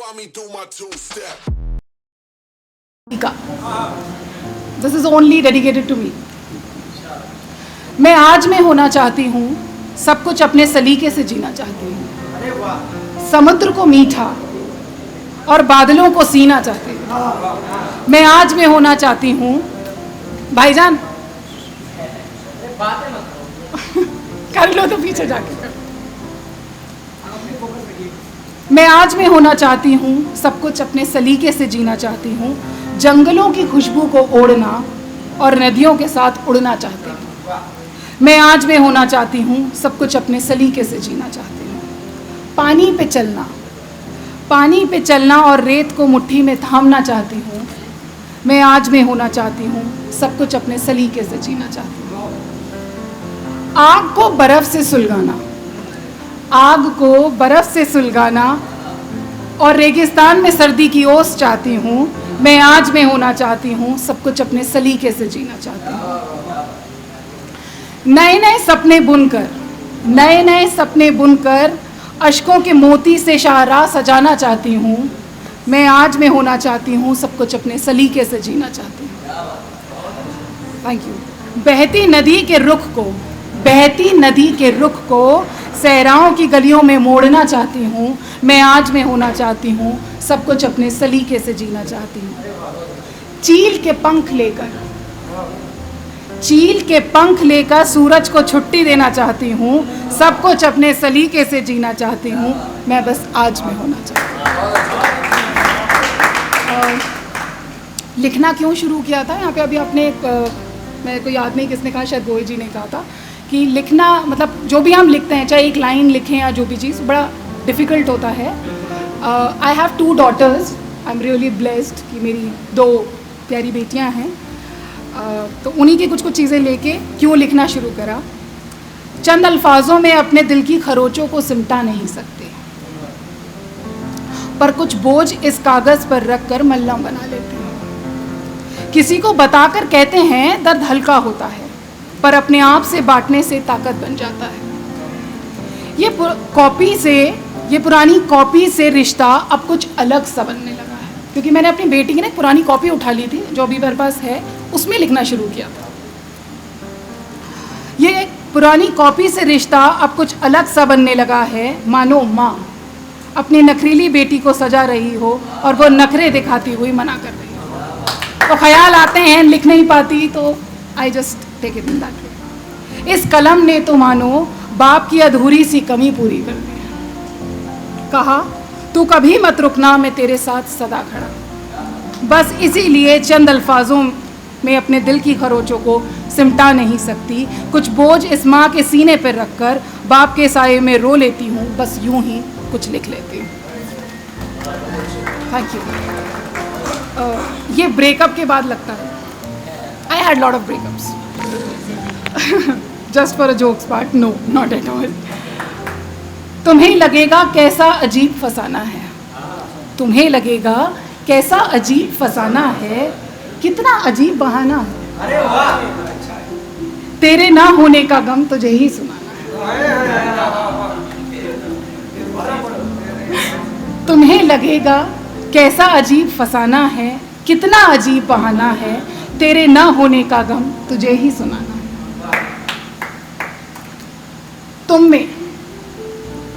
saw me do my two-step. This is only dedicated to me. मैं आज में होना चाहती हूँ, सब कुछ अपने सलीके से जीना चाहती हूँ। समुद्र को मीठा और बादलों को सीना चाहती हूँ। मैं आज में होना चाहती हूँ, भाईजान कर लो तो पीछे जाके। मैं आज में होना चाहती हूँ, सब कुछ अपने सलीके से जीना चाहती हूँ। जंगलों की खुशबू को ओढ़ना और नदियों के साथ उड़ना चाहती हूँ। मैं आज में होना चाहती हूँ, सब कुछ अपने सलीके से जीना चाहती हूँ। पानी पे चलना और रेत को मुट्ठी में थामना चाहती हूँ। मैं आज में होना चाहती हूँ, सब कुछ अपने सलीके से जीना चाहती हूँ। आग को बर्फ से सुलगाना और रेगिस्तान में सर्दी की ओस चाहती हूँ। मैं आज में होना चाहती हूँ, सब कुछ अपने सलीके से जीना चाहती हूँ। नए नए सपने बुनकर अश्कों के मोती से शाहराह सजाना चाहती हूँ। मैं आज में होना चाहती हूँ, सब कुछ अपने सलीके से जीना चाहती हूँ। Thank you. बहती नदी के रुख को सहराओं की गलियों में मोड़ना चाहती हूँ। मैं आज में होना चाहती हूँ, सब कुछ अपने सलीके से जीना चाहती हूँ। चील के पंख लेकर सूरज को छुट्टी देना चाहती हूँ। सब कुछ अपने सलीके से जीना चाहती हूँ। मैं बस आज में होना चाहती हूँ। लिखना क्यों शुरू किया था यहाँ पे? अभी आपने मेरे को याद नहीं किसने कहा, शायद गोयल जी ने कहा था कि लिखना मतलब जो भी हम लिखते हैं, चाहे एक लाइन लिखें या जो भी चीज़, बड़ा डिफ़िकल्ट होता है। I have 2 daughters. I am really blessed कि मेरी 2 प्यारी बेटियां हैं। तो उन्हीं की कुछ चीज़ें लेके क्यों लिखना शुरू करा। चंद अल्फाजों में अपने दिल की खरोचों को सिमटा नहीं सकते, पर कुछ बोझ इस कागज़ पर रख कर मल्लम बना लेते हैं। किसी को बताकर कहते हैं दर्द हल्का होता है, पर अपने आप से बांटने से ताकत बन जाता है। ये पुरानी कॉपी से रिश्ता अब कुछ अलग सा बनने लगा है, क्योंकि मैंने अपनी बेटी की ना एक पुरानी कॉपी उठा ली थी जो अभी मेरे पास है, उसमें लिखना शुरू किया था। ये एक पुरानी कॉपी से रिश्ता अब कुछ अलग सा बनने लगा है। मानो माँ अपनी नखरीली बेटी को सजा रही हो और वो नखरे दिखाती हुई मना कर रही हो। तो ख्याल आते हैं, लिख नहीं पाती, तो I just take it in that way. इस कलम ने तो मानो बाप की अधूरी सी कमी पूरी कर दी। कहा तू कभी मत रुकना, मैं तेरे साथ सदा खड़ा। बस इसीलिए चंद अल्फाजों में अपने दिल की खरोचों को सिमटा नहीं सकती। कुछ बोझ इस माँ के सीने पर रखकर बाप के साये में रो लेती हूँ। बस यूं ही कुछ लिख लेती हूँ। Thank you. ये ब्रेकअप के बाद लगता है। I had lot of breakups. Just for a jokes part, no not at all. तुम्हें लगेगा कैसा अजीब फसाना है, तुम्हें लगेगा कैसा अजीब फसाना है, कितना अजीब बहाना है। अरे वाह! तेरे ना होने का गम तुझे ही सुनाना है। तुम्हें लगेगा कैसा अजीब फसाना है, कितना अजीब बहाना है, तेरे ना होने का गम तुझे ही सुनाना है।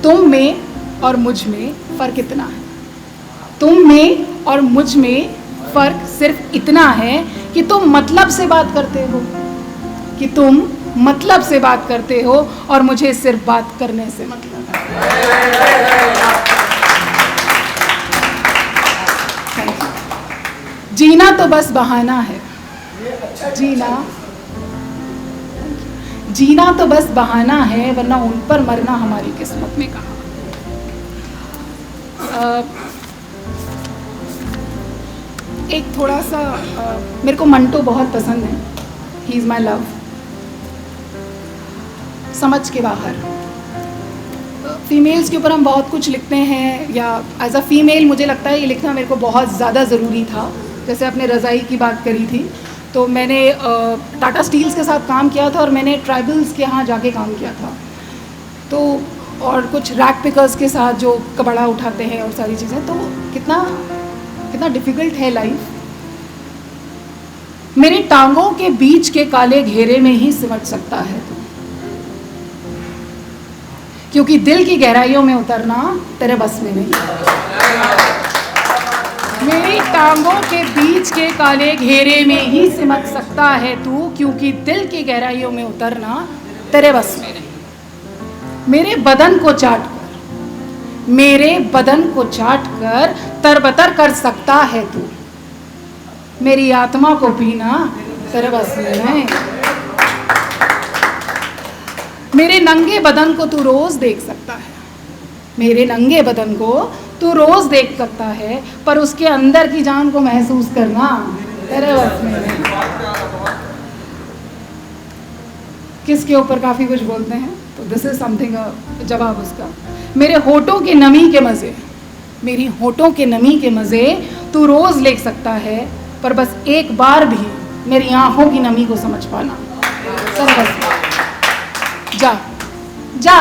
तुम में और मुझ में फ़र्क इतना है, तुम में और मुझ में फ़र्क सिर्फ इतना है कि तुम मतलब से बात करते हो और मुझे सिर्फ बात करने से मतलब है। जीना तो बस बहाना है, जीना तो बस बहाना है, वरना उन पर मरना हमारी किस्मत में कहा। एक थोड़ा सा मेरे को मंटो बहुत पसंद है। He is my love. समझ के बाहर। फीमेल्स के ऊपर हम बहुत कुछ लिखते हैं, या एज अ फीमेल मुझे लगता है ये लिखना मेरे को बहुत ज़्यादा ज़रूरी था। जैसे आपने रज़ाई की बात करी थी, तो मैंने टाटा स्टील्स के साथ काम किया था और मैंने ट्राइबल्स के यहाँ जाके काम किया था। तो और कुछ रैक पिकर्स के साथ जो कबाड़ा उठाते हैं और सारी चीज़ें, तो कितना डिफ़िकल्ट है लाइफ। मेरी टांगों के बीच के काले घेरे में ही सिमट सकता है तू, क्योंकि दिल की गहराइयों में उतरना तेरे बस में नहीं। मेरी टांगों के बीच के काले घेरे में ही सिमट सकता है तू, क्योंकि दिल की गहराइयों में उतरना तेरे बस में नहीं। मेरे बदन को चाट कर तरबतर कर सकता है तू, मेरी आत्मा को पीना तेरे बस में नहीं। मेरे नंगे बदन को तू रोज देख सकता है, मेरे नंगे बदन को तू रोज देख सकता है, पर उसके अंदर की जान को महसूस करना तेरे बस में नहीं। किसके ऊपर काफ़ी कुछ बोलते हैं, तो दिस इज समथिंग जवाब उसका। मेरे होठों के नमी के मज़े, मेरी होठों के नमी के मज़े तू रोज़ ले सकता है, पर बस एक बार भी मेरी आँखों की नमी को समझ पाना सर बस। जा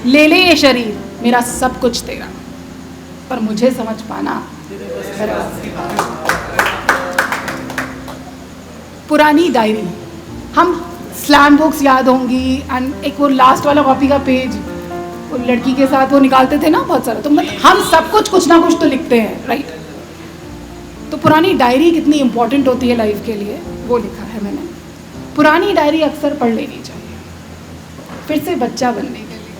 ले ये शरीर मेरा सब कुछ तेरा, पर मुझे समझ पाना सर बस। पुरानी डायरी, हम स्लैम बुक्स याद होंगी, एंड एक वो लास्ट वाला कॉपी का पेज वो लड़की के साथ वो निकालते थे ना बहुत सारा, तो मतलब हम सब कुछ ना कुछ तो लिखते हैं, राइट। तो पुरानी डायरी कितनी इंपॉर्टेंट होती है लाइफ के लिए, वो लिखा है मैंने। पुरानी डायरी अक्सर पढ़ लेनी चाहिए फिर से बच्चा बनने के लिए।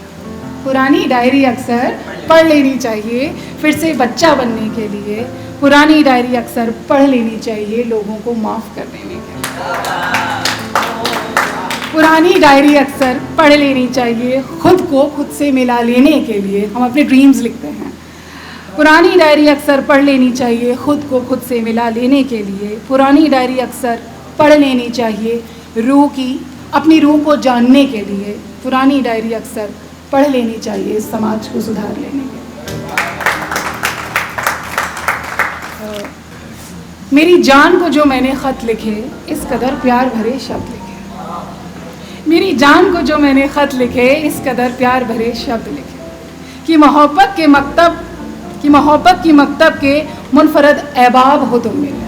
पुरानी डायरी अक्सर पढ़ लेनी चाहिए फिर से बच्चा बनने के लिए। पुरानी डायरी अक्सर पढ़ लेनी चाहिए लोगों को माफ़ कर देने के लिए। पुरानी डायरी अक्सर पढ़ लेनी चाहिए खुद को खुद से मिला लेने के लिए। हम अपने ड्रीम्स लिखते हैं। पुरानी डायरी अक्सर पढ़ लेनी चाहिए खुद को खुद से मिला लेने के लिए। पुरानी डायरी अक्सर पढ़ लेनी चाहिए अपनी रूह को जानने के लिए। पुरानी डायरी अक्सर पढ़ लेनी चाहिए समाज को सुधार लेने के लिए। मेरी जान को जो मैंने ख़त लिखे, इस कदर प्यार भरे शब्द लिखे। मेरी जान को जो मैंने ख़त लिखे, इस कदर प्यार भरे शब्द लिखे, कि मोहब्बत की मकतब के मुनफरद अहबाब हो तुम मेरे,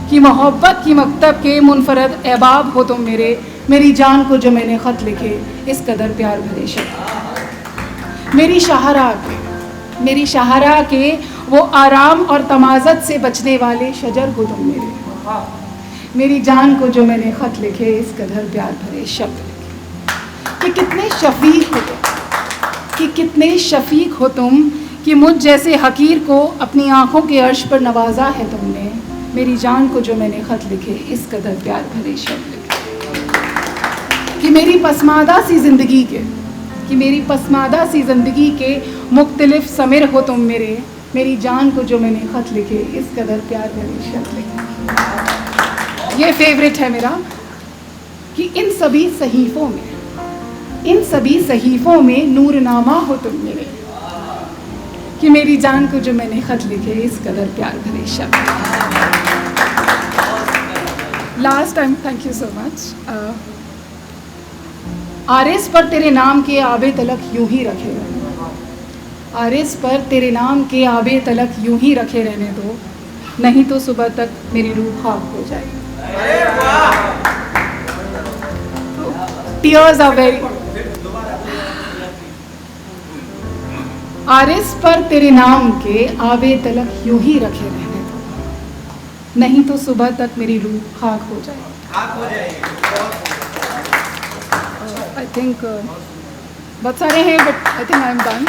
कि मोहब्बत की मकतब के मुनफरद अहबाब हो तुम मेरे। मेरी जान को जो मैंने ख़त लिखे, इस कदर प्यार भरे शब्द। मेरी शाहरा के वो आराम और तमाज़त से बचने वाले शजर हो तुम मेरे। मेरी जान को जो मैंने ख़त लिखे, इस कदर प्यार भरे शब्द लिखे। कि कितने शफ़ीक हो तुम, कि मुझ जैसे हकीर को अपनी आँखों के अर्श पर नवाजा है तुमने। मेरी जान को जो मैंने ख़त लिखे, इस कदर प्यार भरे शब्द लिखे। कि मेरी पसमादा सी ज़िंदगी के मुख्तलिफ समिर हो तुम मेरे। मेरी जान को जो मैंने ख़त लिखे, इस कदर प्यार भरे शब्द लिखे। ये फेवरेट है मेरा, कि इन सभी सहीफ़ों में नूरनामा हो तुम मेरे। कि मेरी जान को जो मैंने ख़त लिखे, इस कदर प्यार भरे शब्द। Last time, thank you so much. आरिस पर तेरे नाम के आबे तलक यूं ही रखे रहने, आरिस पर तेरे नाम के आबे तलक यूं ही रखे रहने दो, नहीं तो सुबह तक मेरी रूह खाक हो जाएगी। Tears are very. आरिस पर तेरे नाम के आबे तलक यूं ही रखे रहने दो, नहीं तो सुबह तक मेरी रूह खाक हो जाएगी। आई थिंक बहुत सारे हैं, but I think I am done.